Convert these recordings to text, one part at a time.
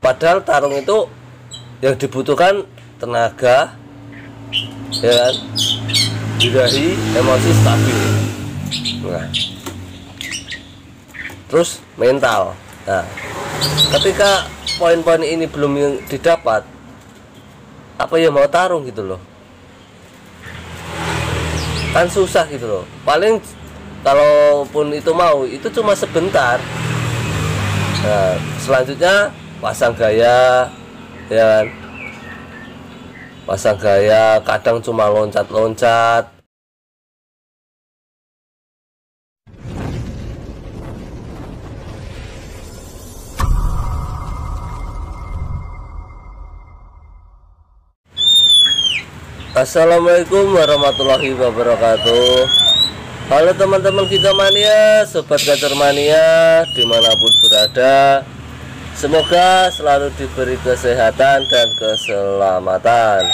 Padahal tarung itu yang dibutuhkan tenaga, ya kan, birahi, emosi stabil. Nah, terus mental. Nah, ketika poin-poin ini belum didapat, apa ya mau tarung gitu loh, kan susah gitu loh. Paling kalaupun itu mau, itu cuma sebentar. Nah, selanjutnya pasang gaya, ya kan, pasang gaya kadang cuma loncat-loncat. Assalamualaikum warahmatullahi wabarakatuh. Halo teman-teman kita mania, sobat gacor mania dimanapun berada, semoga selalu diberi kesehatan dan keselamatan.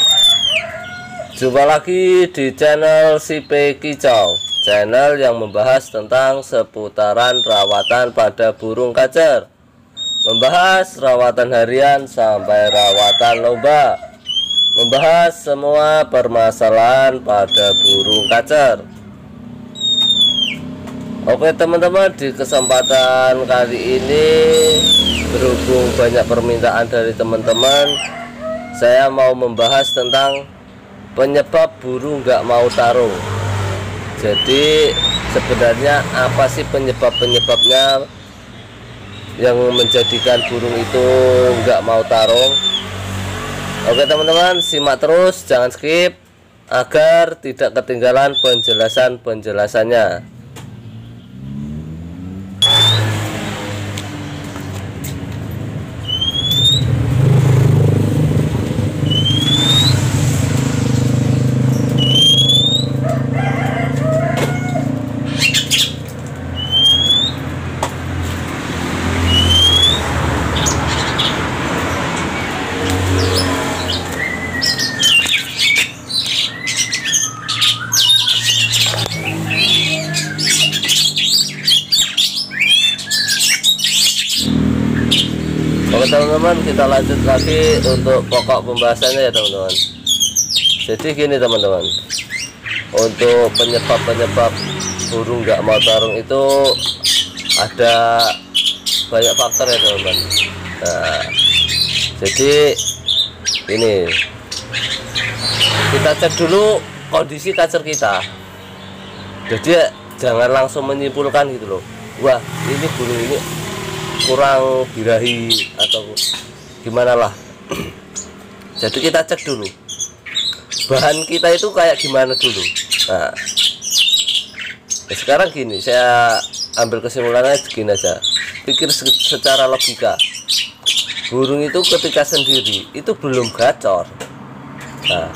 Jumpa lagi di channel Sipe Kicau, channel yang membahas tentang seputaran rawatan pada burung kacer, membahas rawatan harian sampai rawatan lomba, membahas semua permasalahan pada burung kacer. Oke teman-teman, di kesempatan kali ini, berhubung banyak permintaan dari teman-teman, saya mau membahas tentang penyebab burung nggak mau tarung. Jadi sebenarnya apa sih penyebabnya yang menjadikan burung itu nggak mau tarung? Oke teman-teman, simak terus, jangan skip agar tidak ketinggalan penjelasannya. Oke teman-teman, kita lanjut lagi untuk pokok pembahasannya ya teman-teman. Jadi gini teman-teman, untuk penyebab burung nggak mau tarung itu ada banyak faktor ya teman-teman. Nah, jadi ini kita cek dulu kondisi kacer kita. Jadi jangan langsung menyimpulkan gitu loh, wah ini burung ini kurang birahi atau gimana lah. Jadi kita cek dulu bahan kita itu kayak gimana dulu. Nah, sekarang gini, saya ambil kesimpulannya segini aja, pikir secara logika. Burung itu ketika sendiri itu belum gacor. Nah,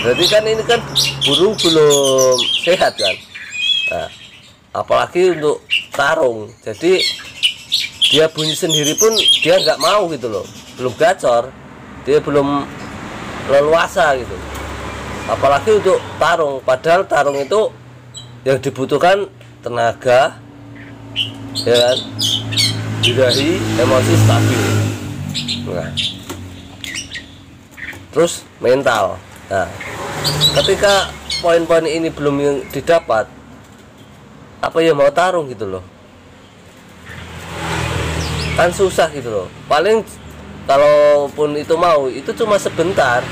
berarti kan ini kan burung belum sehat kan. Nah, apalagi untuk tarung, jadi dia bunyi sendiri pun dia nggak mau gitu loh, belum gacor, dia belum leluasa gitu, apalagi untuk tarung. Padahal tarung itu yang dibutuhkan tenaga, ya kan, birahi, emosi stabil. Nah, terus mental. Nah, ketika poin-poin ini belum didapat, apa ya mau tarung gitu loh, kan susah gitu loh. Paling kalaupun itu mau, itu cuma sebentar.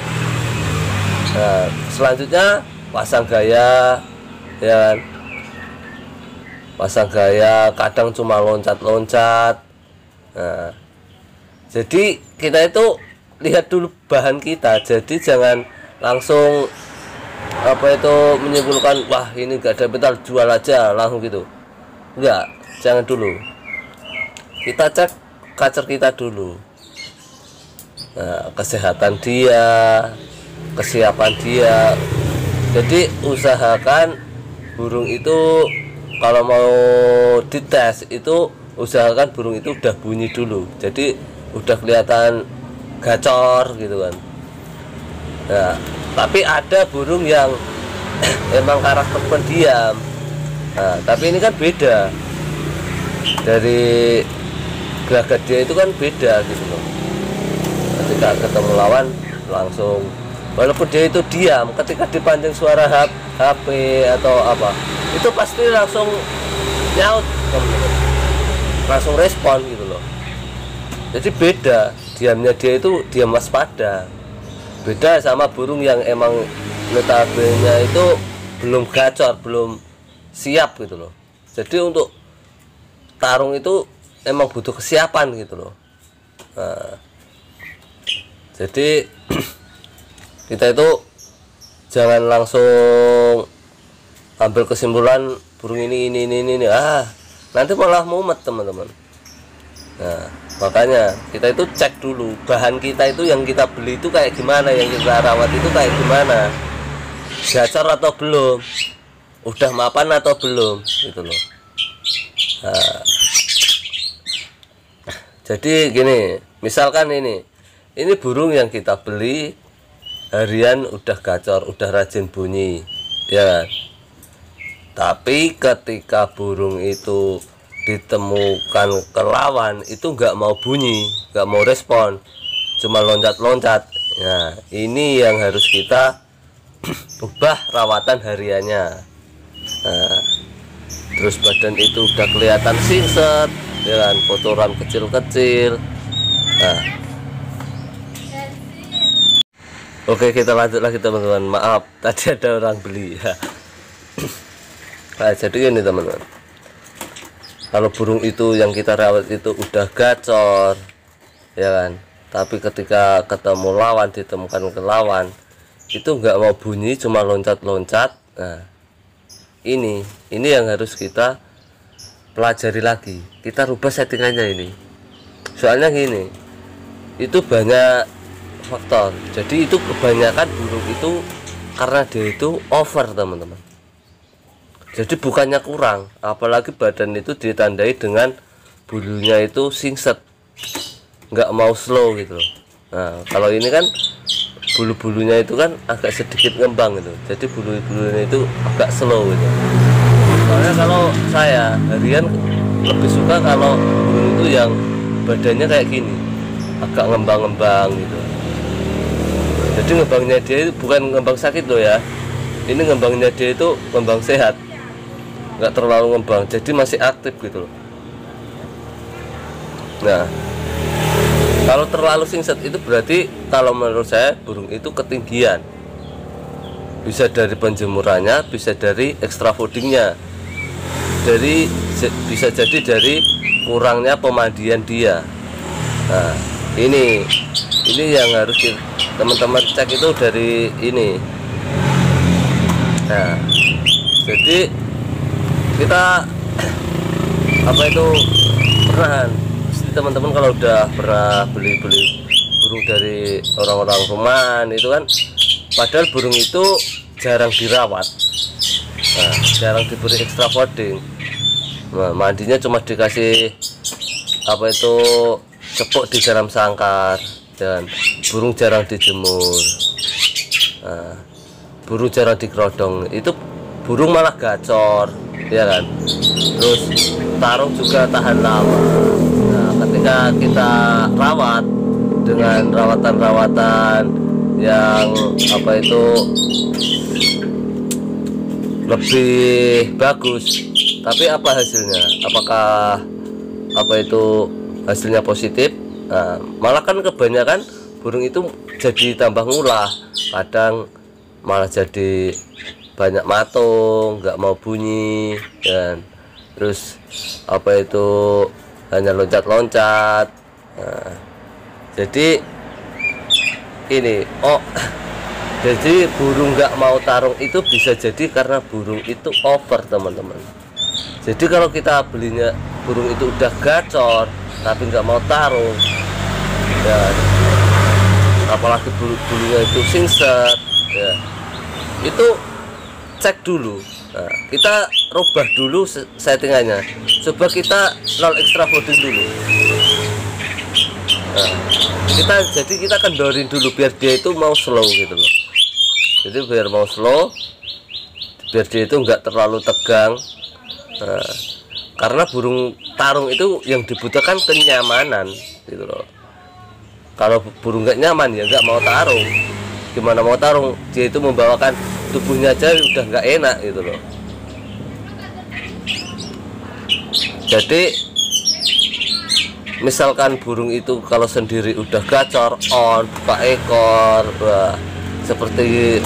Nah, selanjutnya pasang gaya, ya kan, pasang gaya kadang cuma loncat-loncat. Nah, jadi kita itu lihat dulu bahan kita, jadi jangan langsung apa itu menyimpulkan wah ini gak ada mental, jual aja langsung gitu. Enggak, jangan dulu, kita cek kacer kita dulu. Nah, kesehatan dia, kesiapan dia. Jadi usahakan burung itu kalau mau dites itu usahakan burung itu udah bunyi dulu, jadi udah kelihatan gacor gitu kan. Nah, tapi ada burung yang emang karakter pendiam. Nah, tapi ini kan beda dari gelagat dia itu kan beda gitu loh. Ketika ketemu lawan langsung, walaupun dia itu diam, ketika dipancing suara HP atau apa, itu pasti langsung nyaut teman-teman, langsung respon gitu loh. Jadi beda, diamnya dia itu diam waspada, beda sama burung yang emang notabene itu belum gacor, belum siap gitu loh. Jadi untuk tarung itu emang butuh kesiapan gitu loh. Nah, jadi kita itu jangan langsung ambil kesimpulan burung ini nanti malah mumet teman-teman. Nah, makanya kita itu cek dulu bahan kita itu yang kita beli itu kayak gimana, yang kita rawat itu kayak gimana, gacor atau belum, udah mapan atau belum gitu loh. Nah, jadi gini, misalkan ini burung yang kita beli harian udah gacor, udah rajin bunyi, ya kan? Tapi ketika burung itu ditemukan ke lawan itu nggak mau bunyi, nggak mau respon, cuma loncat-loncat. Nah, ini yang harus kita ubah rawatan hariannya. Nah, terus badan itu udah kelihatan singset, ya kan, kotoran kecil-kecil. Nah, oke, kita lanjut lagi teman-teman. Maaf, tadi ada orang beli ya. Nah, jadi ini teman-teman, kalau burung itu yang kita rawat itu udah gacor, ya kan, tapi ketika ketemu lawan, ditemukan ke lawan itu nggak mau bunyi, cuma loncat-loncat. Nah, ini yang harus kita pelajari lagi, kita rubah settingannya ini. Soalnya gini, itu banyak faktor. Jadi itu kebanyakan burung itu karena dia itu over teman-teman. Jadi bukannya kurang, apalagi badan itu ditandai dengan bulunya itu singset, nggak mau slow gitu loh. Nah, kalau ini kan bulu-bulunya itu kan agak sedikit ngembang gitu, jadi bulu-bulunya itu agak slow gitu. Soalnya kalau saya harian lebih suka kalau burung itu yang badannya kayak gini, agak ngembang-ngembang gitu. Jadi ngembangnya dia itu bukan ngembang sakit loh ya, ini ngembangnya dia itu ngembang sehat, nggak terlalu ngembang, jadi masih aktif gitu loh. Nah, kalau terlalu singset itu berarti kalau menurut saya burung itu ketinggian, bisa dari penjemurannya, bisa dari extra foodingnya, bisa jadi dari kurangnya pemandian dia. Nah, ini yang harus teman-teman cek itu dari ini. Nah, jadi kita pernah teman-teman kalau udah pernah beli burung dari orang-orang rumahan itu kan, padahal burung itu jarang dirawat, nah, jarang diberi extra fooding. Nah, mandinya cuma dikasih cepuk di garam sangkar, dan burung jarang dijemur. Nah, burung jarang digerodong, itu burung malah gacor, ya kan. Terus tarung juga tahan lama. Nah, ketika kita rawat dengan rawatan-rawatan yang lebih bagus, tapi apa hasilnya? Apakah hasilnya positif? Nah, malah kan kebanyakan burung itu jadi tambah ngulah, kadang malah jadi banyak matung, nggak mau bunyi, dan terus hanya loncat-loncat. Nah, jadi ini jadi burung nggak mau tarung itu bisa jadi karena burung itu over teman-teman. Jadi kalau kita belinya burung itu udah gacor tapi nggak mau tarung, ya, apalagi bulunya itu singset, ya, itu cek dulu. Nah, kita rubah dulu settingannya, coba kita nol extra fooding dulu. Nah, kita kendorin dulu biar dia itu mau slow gitu loh. Jadi biar mau slow, biar dia itu nggak terlalu tegang. Nah, Karena burung tarung itu yang dibutuhkan kenyamanan gitu loh. Kalau burung nggak nyaman ya nggak mau tarung. Gimana mau tarung? Dia itu membawakan tubuhnya aja udah nggak enak gitu loh. Jadi misalkan burung itu kalau sendiri udah gacor, buka ekor, seperti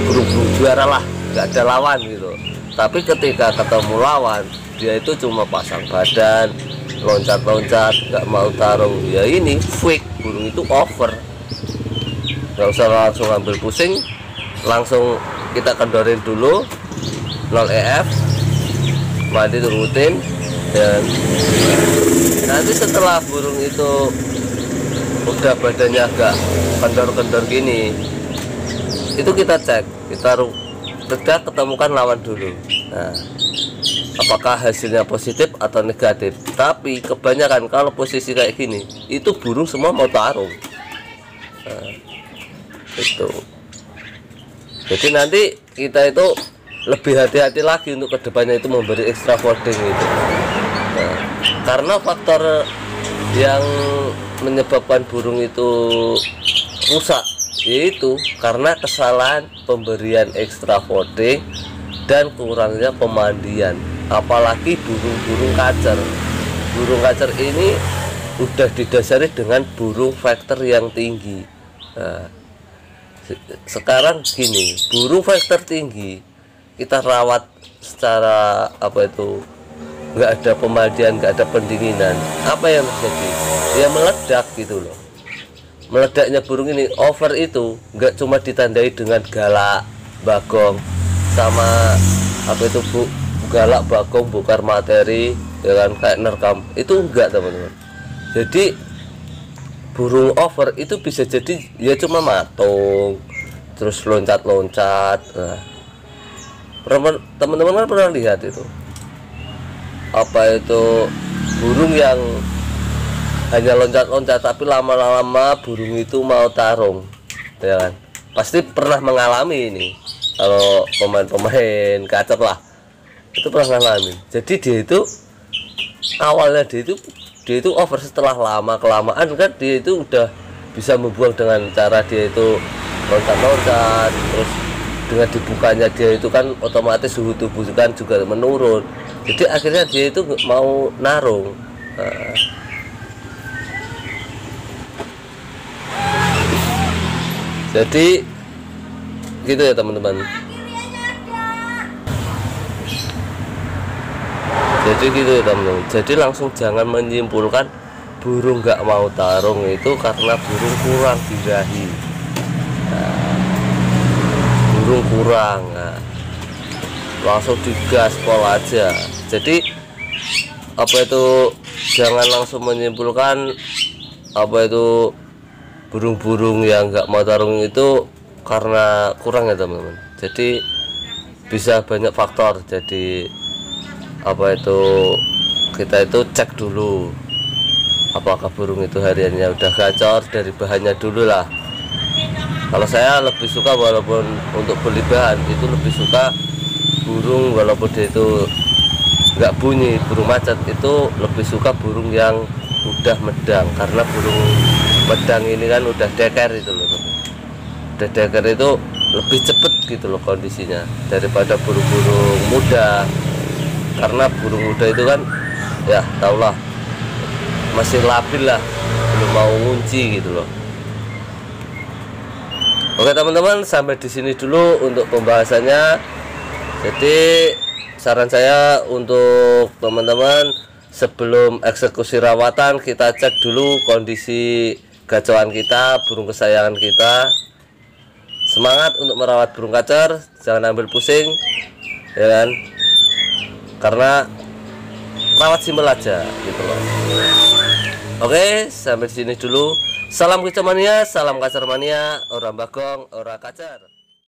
burung-burung juara lah, nggak ada lawan gitu. Tapi ketika ketemu lawan, dia itu cuma pasang badan, loncat-loncat, nggak mau tarung. Ya ini fake, burung itu over. Nggak usah langsung ambil pusing, langsung kita kendorin dulu 0 EF, mandi rutin, dan nanti setelah burung itu udah badannya agak kendor-kendor gini, itu kita cek, kita ketemukan lawan dulu. Nah, apakah hasilnya positif atau negatif? Tapi kebanyakan kalau posisi kayak gini, itu burung semua mau tarung. Nah, itu. Jadi nanti kita itu lebih hati-hati lagi untuk kedepannya itu memberi extra folding itu. Nah, karena faktor yang menyebabkan burung itu rusak yaitu karena kesalahan pemberian extra folding dan kurangnya pemandian. Apalagi burung-burung kacer. Burung kacer ini udah didasari dengan burung faktor yang tinggi. Nah, sekarang gini, burung faktor tinggi kita rawat secara nggak ada pemandian, nggak ada pendinginan, apa yang terjadi? Dia meledak gitu loh. Meledaknya burung ini over itu nggak cuma ditandai dengan galak, bagong, sama galak, bagong, bongkar materi, ya kan, kayak nerkam. Itu enggak teman-teman. Jadi burung over itu bisa jadi ya cuma matung, terus loncat-loncat. Nah, teman-teman kan pernah lihat itu burung yang hanya loncat-loncat tapi lama-lama burung itu mau tarung, ya kan, pasti pernah mengalami ini. Kalau pemain-pemain kacer lah itu pernah ngalamin. Jadi dia itu awalnya dia itu over, setelah lama kelamaan kan dia itu udah bisa membuang dengan cara dia itu loncat-loncat, terus dengan dibukanya dia itu kan otomatis suhu tubuh kan juga menurun. Jadi akhirnya dia itu mau narung. Nah, jadi gitu ya teman-teman. Jadi langsung jangan menyimpulkan burung nggak mau tarung itu karena burung kurang birahi. Nah, burung kurang, nah, langsung digaspol aja. Jadi jangan langsung menyimpulkan burung-burung yang nggak mau tarung itu karena kurang ya teman-teman. Jadi bisa banyak faktor. Jadi kita itu cek dulu apakah burung itu hariannya udah gacor, dari bahannya dulu lah. Kalau saya lebih suka, walaupun untuk beli bahan itu lebih suka burung walaupun dia itu nggak bunyi, burung macet itu lebih suka burung yang udah medang, karena burung medang ini kan udah deker itu loh. Udah deker itu lebih cepet gitu loh kondisinya daripada burung-burung muda. Karena burung muda itu kan ya taulah masih labil lah, belum mau ngunci gitu loh. Oke teman-teman, sampai di sini dulu untuk pembahasannya. Jadi saran saya untuk teman-teman, sebelum eksekusi rawatan kita cek dulu kondisi gacauan kita, burung kesayangan kita. Semangat untuk merawat burung kacer, jangan ambil pusing, ya kan? Karena rawat simpel aja gitu loh. Oke, sampai di sini dulu. Salam kicau mania, salam kacer mania, orang bagong, orang kacer.